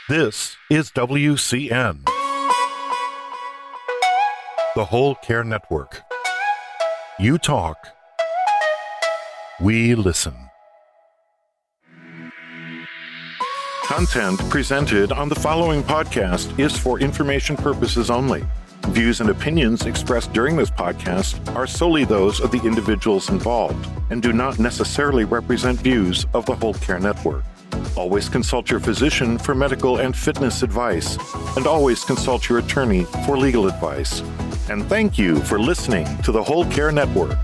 This is WCN, the Whole Care Network. You talk, we listen. Content presented on the following podcast is for information purposes only. Views and opinions expressed during this podcast are solely those of the individuals involved and do not necessarily represent views of the Whole Care Network. Always consult your physician for medical and fitness advice, and always consult your attorney for legal advice. And thank you for listening to the Whole Care Network.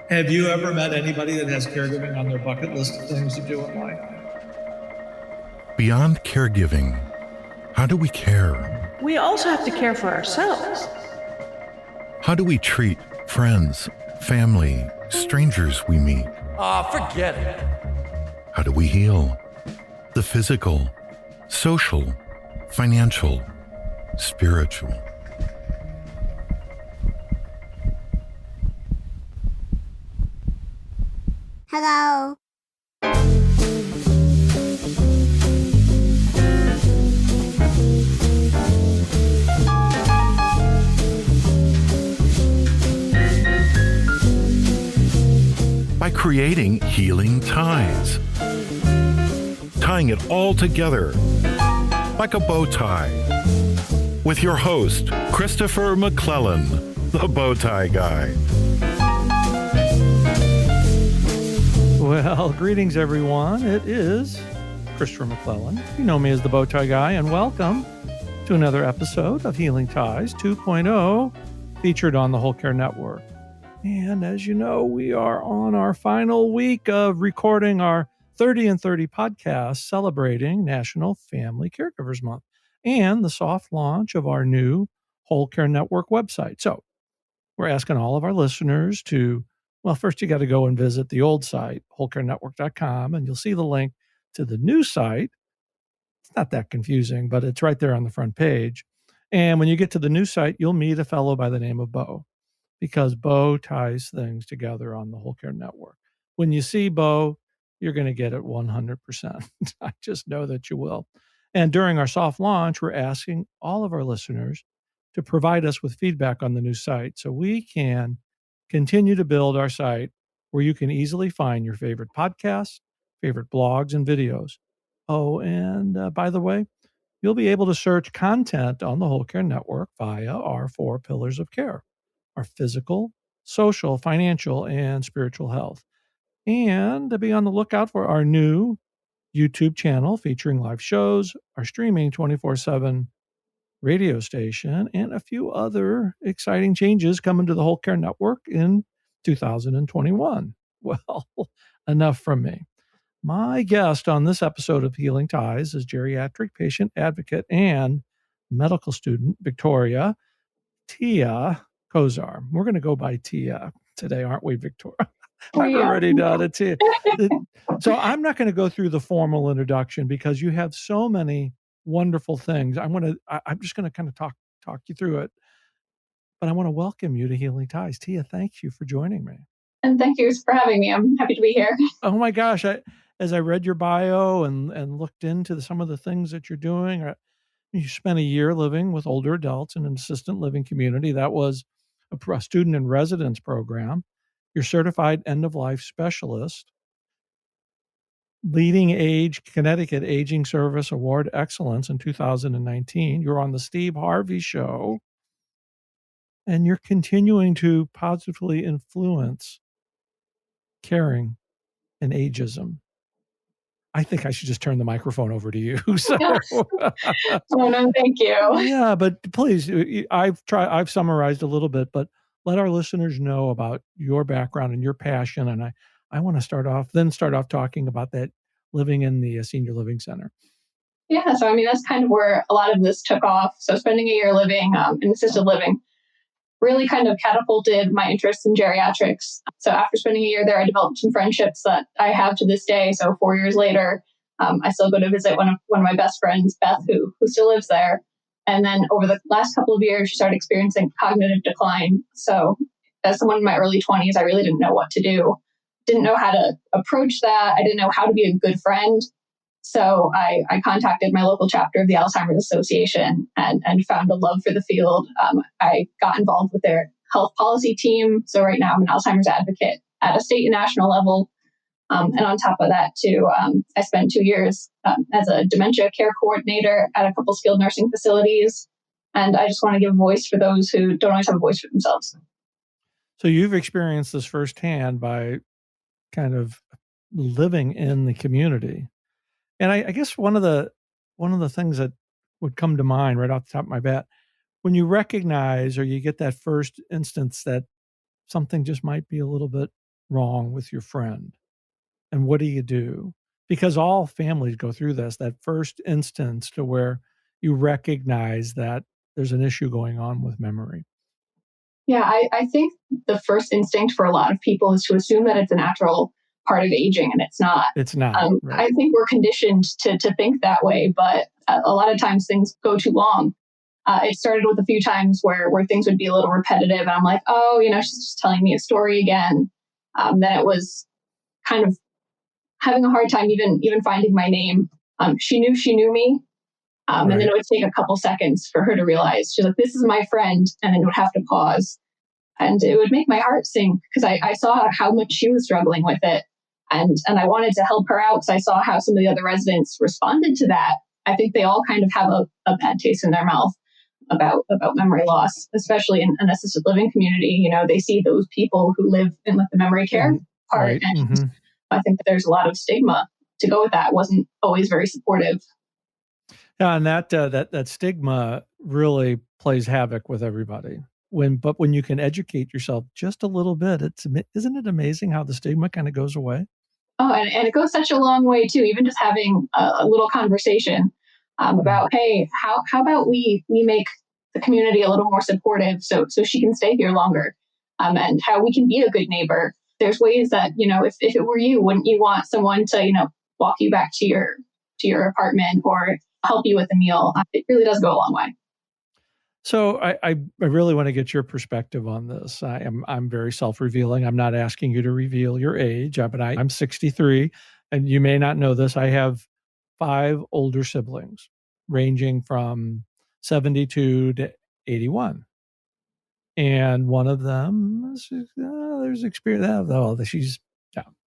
Have you ever met anybody that has caregiving on their bucket list of things to do in life? Beyond caregiving, how do we care? We also have to care for ourselves. How do we treat friends, family, strangers we meet? Forget it. How do we heal? The physical, social, financial, spiritual. Hello. By creating healing ties. Tying it all together like a bow tie. With your host, Christopher McClellan, the bow tie guy. Well, greetings, everyone. It is Christopher McClellan. You know me as the bow tie guy, and welcome to another episode of Healing Ties 2.0, featured on the Whole Care Network. And as you know, we are on our final week of recording our 30 and 30 podcast celebrating National Family Caregivers Month and the soft launch of our new Whole Care Network website. So we're asking all of our listeners to, well, first you got to go and visit the old site, wholecarenetwork.com, and you'll see the link to the new site. It's not that confusing, but it's right there on the front page. And when you get to the new site, you'll meet a fellow by the name of Bo, because Bo ties things together on the Whole Care Network. When you see Bo, you're going to get it 100%. I just know that you will. And during our soft launch, we're asking all of our listeners to provide us with feedback on the new site so we can continue to build our site where you can easily find your favorite podcasts, favorite blogs, and videos. Oh, and by the way, you'll be able to search content on the Whole Care Network via our 4 pillars of care: our physical, social, financial, and spiritual health. And to be on the lookout for our new YouTube channel featuring live shows, our streaming 24/7 radio station, and a few other exciting changes coming to the Whole Care Network in 2021. Well, enough from me. My guest on this episode of Healing Ties is geriatric patient advocate and medical student Victoria Tia Kozar. We're going to go by Tia today, aren't we, Victoria? I've already done it, Tia. So I'm not going to go through the formal introduction because you have so many wonderful things. I'm just going to kind of talk you through it. But I want to welcome you to Healing Ties. Tia, thank you for joining me. And thank you for having me. I'm happy to be here. Oh my gosh. As I read your bio and looked into some of the things that you're doing, you spent a year living with older adults in an assisted living community. That was a student in residence program. You're certified end-of-life specialist, leading age Connecticut Aging Service Award Excellence in 2019. You're on the Steve Harvey Show, and you're continuing to positively influence caring and ageism. I think I should just turn the microphone over to you. So, oh no, thank you. Yeah, but please, I've summarized a little bit, but let our listeners know about your background and your passion. And I want to start off talking about that living in the senior living center. Yeah, so I mean, that's kind of where a lot of this took off. So spending a year living in assisted living really kind of catapulted my interest in geriatrics. So after spending a year there, I developed some friendships that I have to this day. So 4 years later, I still go to visit one of my best friends, Beth, who still lives there. And then over the last couple of years, she started experiencing cognitive decline. So as someone in my early 20s, I really didn't know what to do. Didn't know how to approach that. I didn't know how to be a good friend. So I contacted my local chapter of the Alzheimer's Association and found a love for the field. I got involved with their health policy team. So right now I'm an Alzheimer's advocate at a state and national level. And on top of that, too, I spent 2 years as a dementia care coordinator at a couple skilled nursing facilities. And I just want to give a voice for those who don't always have a voice for themselves. So you've experienced this firsthand by kind of living in the community. And I guess one of the things that would come to mind right off the top of my bat, when you recognize or you get that first instance that something just might be a little bit wrong with your friend, and what do you do? Because all families go through this, that first instance to where you recognize that there's an issue going on with memory. Yeah, I think the first instinct for a lot of people is to assume that it's a natural part of aging, and it's not. It's not. Right. I think we're conditioned to think that way, but a lot of times things go too long. It started with a few times where things would be a little repetitive, and I'm like, oh, she's just telling me a story again. Then it was kind of having a hard time even finding my name. She knew me. And then it would take a couple seconds for her to realize. She's like, this is my friend. And then it would have to pause. And it would make my heart sink because I saw how much she was struggling with it. And I wanted to help her out because I saw how some of the other residents responded to that. I think they all kind of have a bad taste in their mouth about memory loss, especially in an assisted living community. They see those people who live in the memory care part. Right. And Mm-hmm. I think that there's a lot of stigma to go with that. It wasn't always very supportive. Yeah, and that stigma really plays havoc with everybody. But when you can educate yourself just a little bit, isn't it amazing how the stigma kind of goes away? Oh, and it goes such a long way too. Even just having a little conversation about, hey, how about we make the community a little more supportive, so she can stay here longer, and how we can be a good neighbor. There's ways that if it were you, wouldn't you want someone to walk you back to your apartment or help you with a meal? It really does go a long way. So I really want to get your perspective on this. I'm very self-revealing. I'm not asking you to reveal your age, but I'm 63, and you may not know this. I have 5 older siblings, ranging from 72 to 81, and one of them there's experience. She's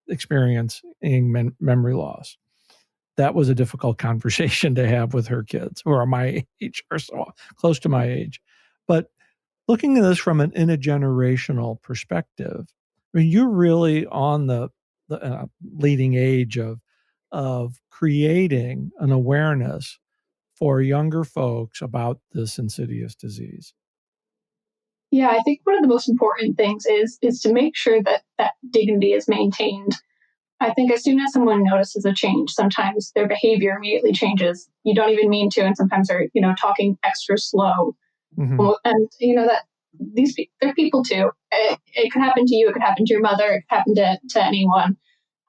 experiencing memory loss. That was a difficult conversation to have with her kids who are my age or so close to my age. But looking at this from an intergenerational perspective, I mean, you're really on the leading edge of creating an awareness for younger folks about this insidious disease. Yeah, I think one of the most important things is to make sure that dignity is maintained. I think as soon as someone notices a change, sometimes their behavior immediately changes. You don't even mean to, and sometimes they're talking extra slow. Mm-hmm. And that they're people too. It could happen to you. It could happen to your mother. It could happen to anyone.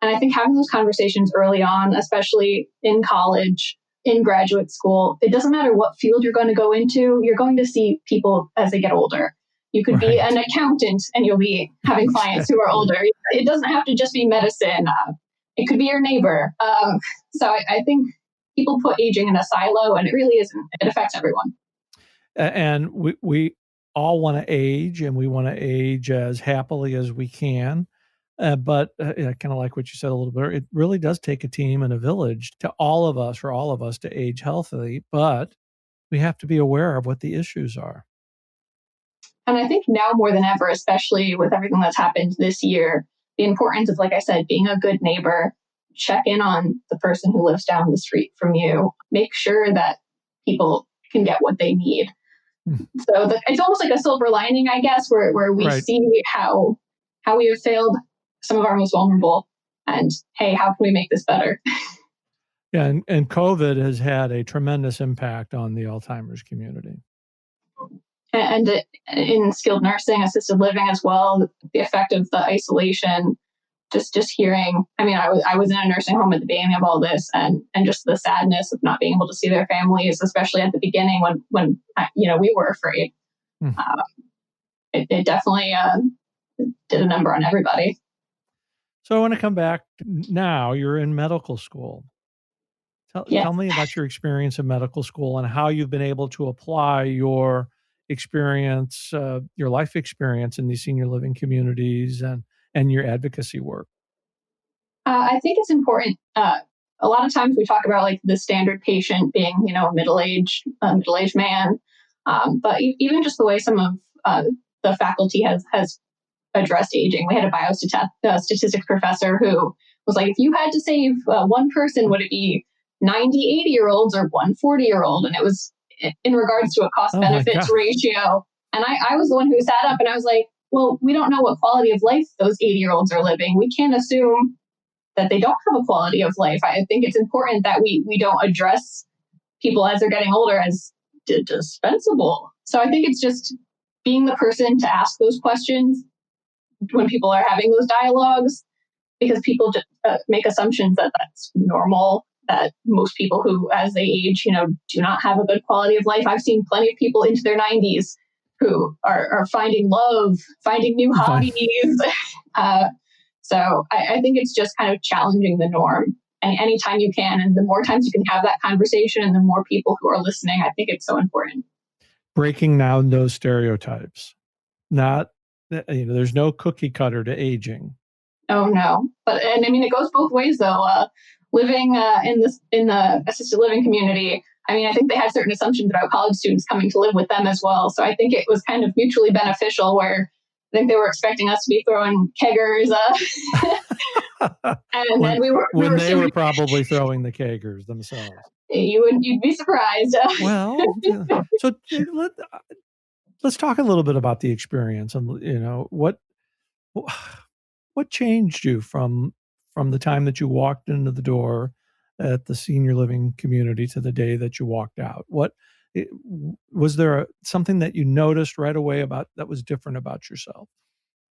And I think having those conversations early on, especially in college, in graduate school, it doesn't matter what field you're going to go into. You're going to see people as they get older. You could be an accountant and you'll be having clients who are older. It doesn't have to just be medicine. It could be your neighbor. So I think people put aging in a silo, and it really isn't. It affects everyone. And we all want to age, and we want to age as happily as we can. But kind of like what you said a little bit, it really does take a team and a village for all of us to age healthily. But we have to be aware of what the issues are. And I think now more than ever, especially with everything that's happened this year, the importance of, like I said, being a good neighbor, check in on the person who lives down the street from you, make sure that people can get what they need. So it's almost like a silver lining, I guess, where we see how we have failed some of our most vulnerable, and hey, how can we make this better? Yeah, and COVID has had a tremendous impact on the Alzheimer's community. And in skilled nursing, assisted living as well, the effect of the isolation, just hearing, I mean, I was in a nursing home at the beginning of all this, and just the sadness of not being able to see their families, especially at the beginning when we were afraid. Mm. It definitely did a number on everybody. So I want to come back. Now you're in medical school. Tell me about your experience in medical school and how you've been able to apply your experience, your life experience in these senior living communities and your advocacy work. I think it's important. A lot of times we talk about like the standard patient being, a middle-aged man. But even just the way some of the faculty has addressed aging. We had a biostatistics professor who was like, if you had to save one person, would it be 90 80-year-olds or one 40-year-old? And it was in regards to a cost-benefits ratio. And I was the one who sat up and I was like, well, we don't know what quality of life those 80-year-olds are living. We can't assume that they don't have a quality of life. I think it's important that we don't address people as they're getting older as dispensable. So I think it's just being the person to ask those questions when people are having those dialogues, because people just make assumptions that that's normal, that most people who, as they age, do not have a good quality of life. I've seen plenty of people into their 90s who are finding love, finding new hobbies. So I think it's just kind of challenging the norm anytime you can. And the more times you can have that conversation and the more people who are listening, I think it's so important. Breaking down those stereotypes. There's no cookie cutter to aging. Oh, no. And I mean, it goes both ways, though. Living in the assisted living community, I mean, I think they had certain assumptions about college students coming to live with them as well. So I think it was kind of mutually beneficial, where I think they were expecting us to be throwing keggers. And we were probably throwing the keggers themselves. You'd be surprised. Well, so let's talk a little bit about the experience, and what changed you from the time that you walked into the door at the senior living community to the day that you walked out. Was there something that you noticed right away that was different about yourself?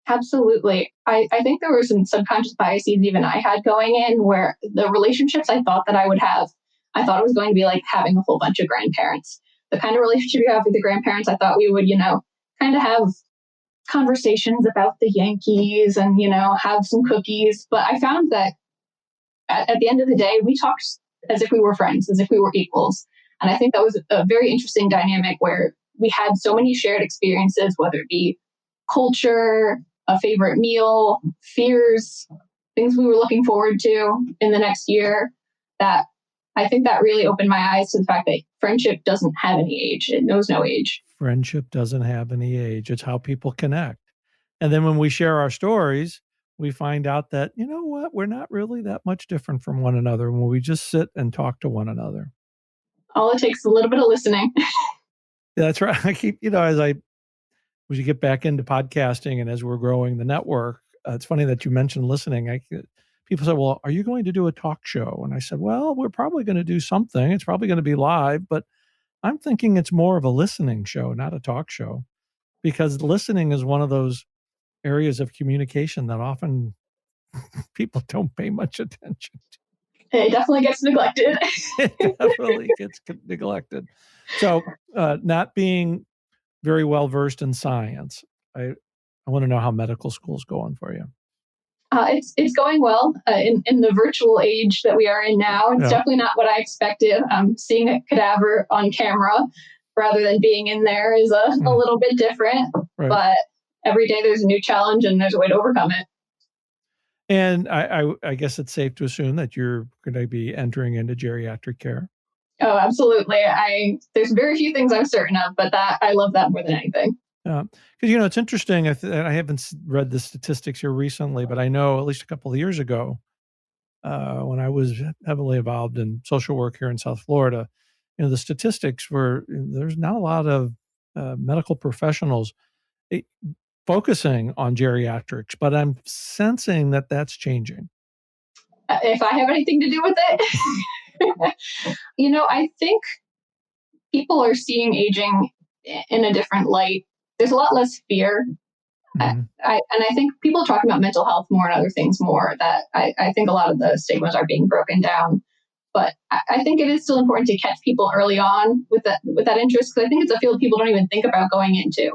Absolutely. I think there were some subconscious biases even I had going in, where the relationships I thought that I would have, I thought it was going to be like having a whole bunch of grandparents. The kind of relationship you have with the grandparents, I thought we would, kind of have conversations about the Yankees and, have some cookies. But I found that at the end of the day, we talked as if we were friends, as if we were equals. And I think that was a very interesting dynamic where we had so many shared experiences, whether it be culture, a favorite meal, fears, things we were looking forward to in the next year, that I think that really opened my eyes to the fact that friendship doesn't have any age. It knows no age. Friendship doesn't have any age. It's how people connect. And then when we share our stories, we find out that, you know what, we're not really that much different from one another when we just sit and talk to one another. All it takes is a little bit of listening. Yeah, that's right. I keep, as we get back into podcasting and as we're growing the network, it's funny that you mentioned listening. People say, well, are you going to do a talk show? And I said, well, we're probably going to do something. It's probably going to be live, but I'm thinking it's more of a listening show, not a talk show, because listening is one of those areas of communication that often people don't pay much attention to. It definitely gets neglected. It definitely gets neglected. So not being very well versed in science, I want to know how medical school's going for you. It's going well in the virtual age that we are in now. It's definitely not what I expected. Seeing a cadaver on camera rather than being in there is a little bit different. Right. But every day there's a new challenge and there's a way to overcome it. And I guess it's safe to assume that you're going to be entering into geriatric care. Oh, absolutely. There's very few things I'm certain of, but I love that more than anything. Because, it's interesting. I haven't read the statistics here recently, but I know at least a couple of years ago, when I was heavily involved in social work here in South Florida, the statistics were there's not a lot of medical professionals focusing on geriatrics, but I'm sensing that that's changing. If I have anything to do with it, I think people are seeing aging in a different light. There's a lot less fear Mhm. And I think people are talking about mental health more and other things more, that I think a lot of the stigmas are being broken down. But I think it is still important to catch people early on with that interest, because I think it's a field people don't even think about going into.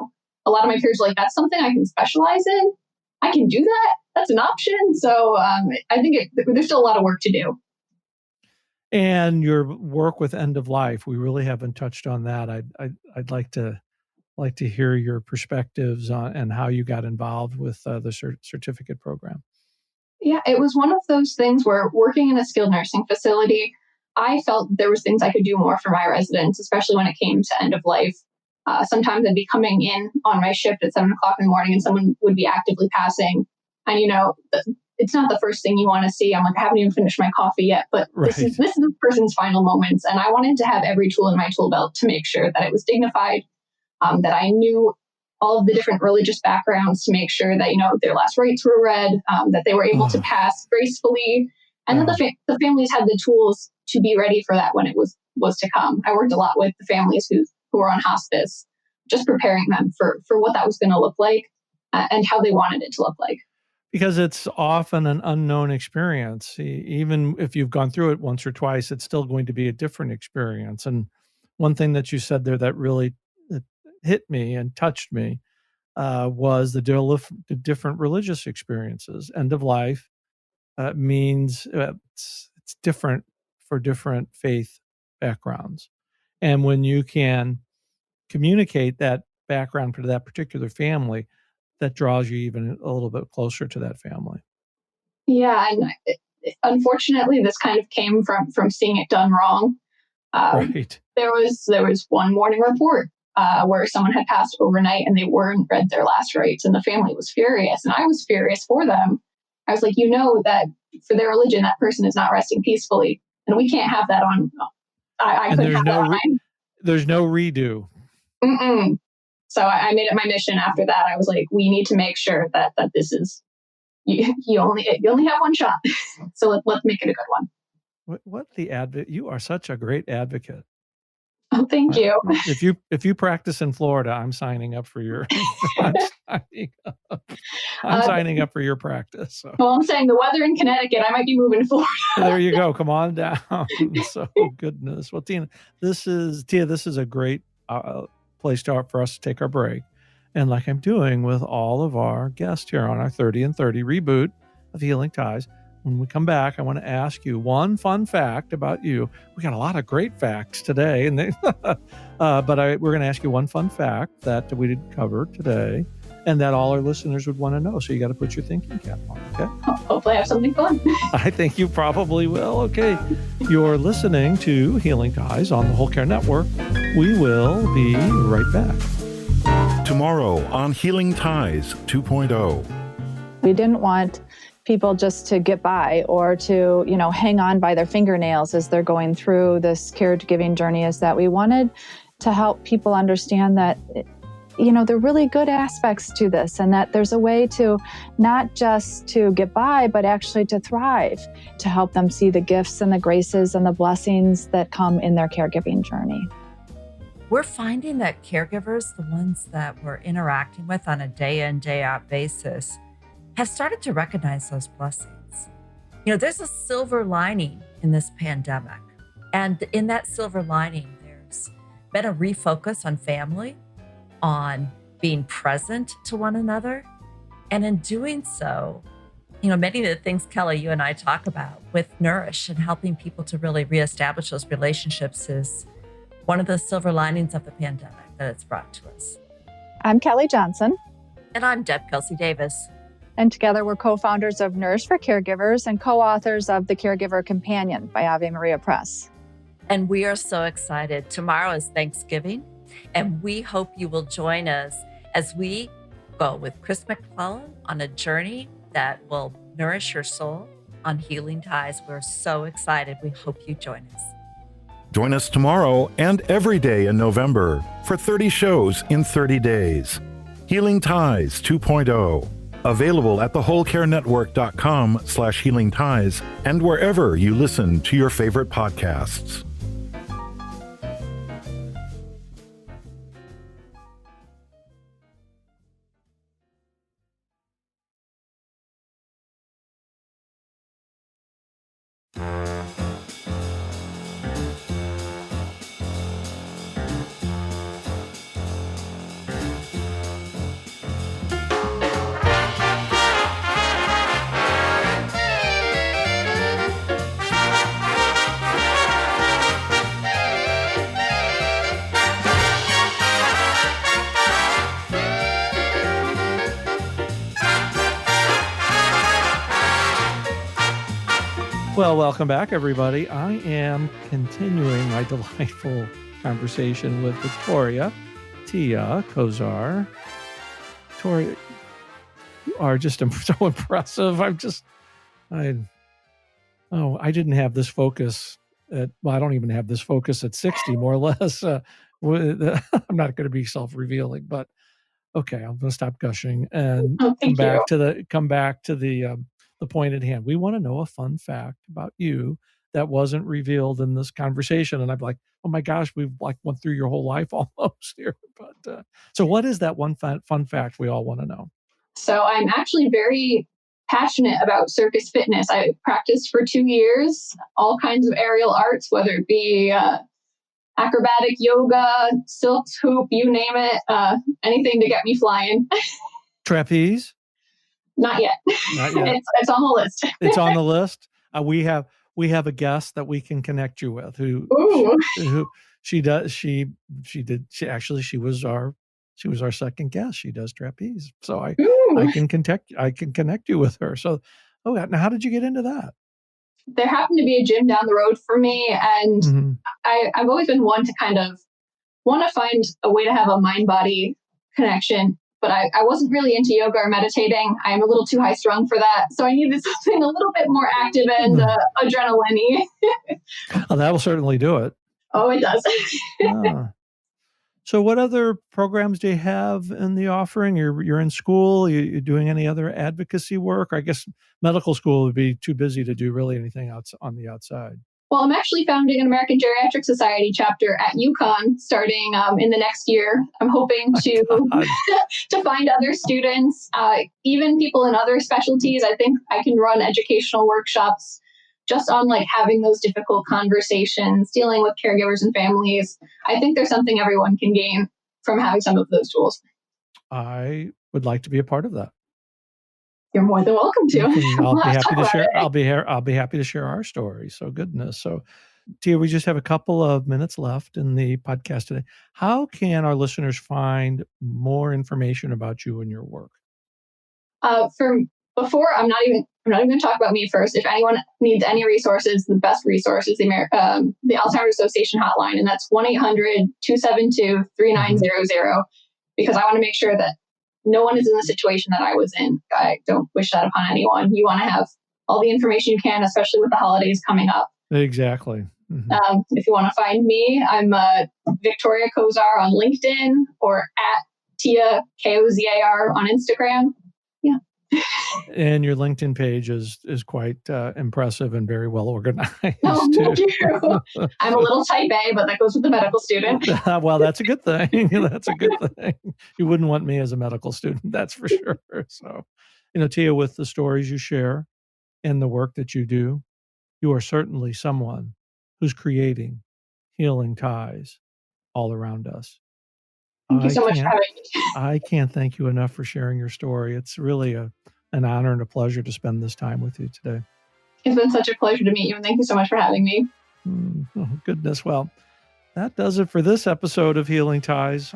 A lot of my peers are like, that's something I can specialize in. I can do that. That's an option. So I think there's still a lot of work to do. And your work with end of life, we really haven't touched on that. I'd like to hear your perspectives on and how you got involved with the certificate program. Yeah, it was one of those things where, working in a skilled nursing facility, I felt there was things I could do more for my residents, especially when it came to end of life. Sometimes I'd be coming in on my shift at 7 o'clock in the morning and someone would be actively passing. And, it's not the first thing you want to see. I'm like, I haven't even finished my coffee yet, but Right. this is the person's final moments. And I wanted to have every tool in my tool belt to make sure that it was dignified, that I knew all of the different religious backgrounds to make sure that, their last rites were read, that they were able to pass gracefully, and that the families had the tools to be ready for that when it was to come. I worked a lot with the families who were on hospice, just preparing them for what that was going to look like, and how they wanted it to look like. Because it's often an unknown experience. Even if you've gone through it once or twice, it's still going to be a different experience. And one thing that you said there that really hit me and touched me was the different religious experiences. End of life means it's different for different faith backgrounds. And when you can communicate that background to that particular family, that draws you even a little bit closer to that family. Yeah, and unfortunately, this kind of came from seeing it done wrong. Right. There was one morning report where someone had passed overnight and they weren't read their last rites, and the family was furious, and I was furious for them. I was like, that for their religion, that person is not resting peacefully, and we can't have that on. I couldn't have that on. There's no redo. Mm-mm. So I made it my mission after that. I was like, we need to make sure that this is, you only have one shot. So let's make it a good one. What the advocate? You are such a great advocate. Oh, thank you. If you practice in Florida, I'm signing up for your. I'm signing up for your practice. So. Well, I'm saying the weather in Connecticut, I might be moving to Florida. There you go. Come on down. So goodness. Well, Tia, this is a great place for us to take our break. And like I'm doing with all of our guests here on our 30 and 30 reboot of Healing Ties, when we come back, I want to ask you one fun fact about you. We got a lot of great facts today, and we're going to ask you one fun fact that we didn't cover today, and that all our listeners would want to know. So you got to put your thinking cap on, okay? Hopefully I have something fun. I think you probably will. Okay. You're listening to Healing Ties on the Whole Care Network. We will be right back. Tomorrow on Healing Ties 2.0. We didn't want people just to get by or to, hang on by their fingernails as they're going through this caregiving journey, is that we wanted to help people understand that, there are really good aspects to this, and that there's a way to not just to get by, but actually to thrive, to help them see the gifts and the graces and the blessings that come in their caregiving journey. We're finding that caregivers, the ones that we're interacting with on a day in, day out basis, have started to recognize those blessings. There's a silver lining in this pandemic. And in that silver lining, there's been a refocus on family, on being present to one another. And in doing so, many of the things, Kelly, you and I talk about with Nourish and helping people to really reestablish those relationships is one of the silver linings of the pandemic that it's brought to us. I'm Kelly Johnson. And I'm Deb Kelsey Davis. And together we're co-founders of Nourish for Caregivers and co-authors of The Caregiver Companion by Ave Maria Press. And we are so excited. Tomorrow is Thanksgiving, and we hope you will join us as we go with Chris McClellan on a journey that will nourish your soul on Healing Ties. We're so excited. We hope you join us. Join us tomorrow and every day in November for 30 shows in 30 days. Healing Ties 2.0. Available at thewholecarenetwork.com/Healing Ties and wherever you listen to your favorite podcasts. Well, welcome back, everybody. I am continuing my delightful conversation with Victoria Tia Kozar. Victoria, you are just so impressive. I didn't have this focus I don't even have this focus at 60, more or less. I'm not going to be self-revealing, but okay, I'm going to stop gushing and come back to the point at hand. We want to know a fun fact about you that wasn't revealed in this conversation. And I'm like, oh my gosh, we've went through your whole life almost here. But so what is that one fun fact we all want to know? So I'm actually very passionate about circus fitness. I practiced for 2 years, all kinds of aerial arts, whether it be acrobatic yoga, silk hoop, you name it, anything to get me flying. Trapeze? Not yet. Not yet. It's on the list. It's on the list. We have a guest that we can connect you with who was our second guest. She does trapeze. So I can connect you with her. So now how did you get into that? There happened to be a gym down the road for me, and I've always been one to kind of want to find a way to have a mind-body connection, but I wasn't really into yoga or meditating. I'm a little too high-strung for that, so I needed something a little bit more active and adrenaline-y. Oh, that will certainly do it. Oh, it does. So what other programs do you have in the offering? You're in school, you're doing any other advocacy work? I guess medical school would be too busy to do really anything else on the outside. Well, I'm actually founding an American Geriatric Society chapter at UConn starting in the next year. I'm hoping to to find other students, even people in other specialties. I think I can run educational workshops just on having those difficult conversations, dealing with caregivers and families. I think there's something everyone can gain from having some of those tools. I would like to be a part of that. You're more than welcome to. I'll be happy to share. I'll be happy to share our story. So goodness. So Tia, we just have a couple of minutes left in the podcast today. How can our listeners find more information about you and your work? I'm not even going to talk about me first. If anyone needs any resources, the best resource is the Alzheimer's Association hotline, and that's 1-800-272-3900, because I want to make sure that no one is in the situation that I was in. I don't wish that upon anyone. You want to have all the information you can, especially with the holidays coming up. Exactly. Mm-hmm. If you want to find me, I'm Victoria Kozar on LinkedIn or at Tia Kozar on Instagram. Yeah. And your LinkedIn page is quite impressive and very well organized. Oh, thank you. I'm a little type A, but that goes with the medical student. Well, that's a good thing. That's a good thing. You wouldn't want me as a medical student, that's for sure. So, Tia, with the stories you share and the work that you do, you are certainly someone who's creating healing ties all around us. Thank you so much for having me. I can't thank you enough for sharing your story. It's really an honor and a pleasure to spend this time with you today. It's been such a pleasure to meet you, and thank you so much for having me. Oh, goodness. Well, that does it for this episode of Healing Ties.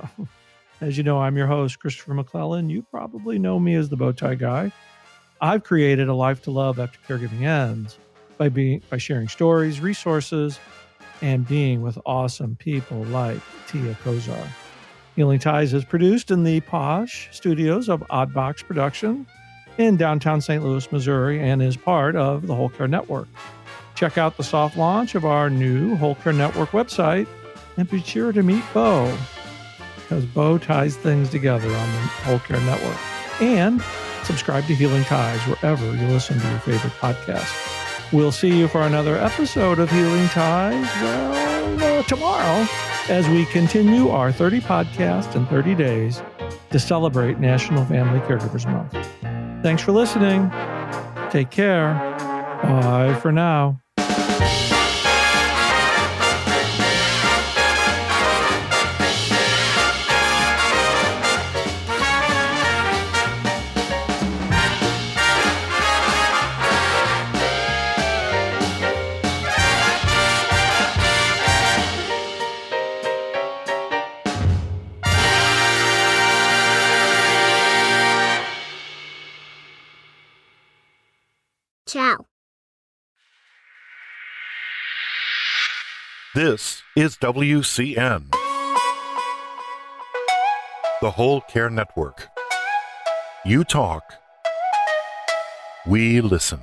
As you know, I'm your host, Christopher McClellan. You probably know me as the Bowtie Guy. I've created a life to love after caregiving ends by sharing stories, resources, and being with awesome people like Tia Kozar. Healing Ties is produced in the posh studios of Oddbox Production in downtown St. Louis, Missouri, and is part of the Whole Care Network. Check out the soft launch of our new Whole Care Network website, and be sure to meet Bo, because Bo ties things together on the Whole Care Network. And subscribe to Healing Ties wherever you listen to your favorite podcast. We'll see you for another episode of Healing Ties, tomorrow, as we continue our 30 podcasts in 30 days to celebrate National Family Caregivers Month. Thanks for listening. Take care. Bye for now. Ciao. This is WCN, the Whole Care Network. You talk, we listen.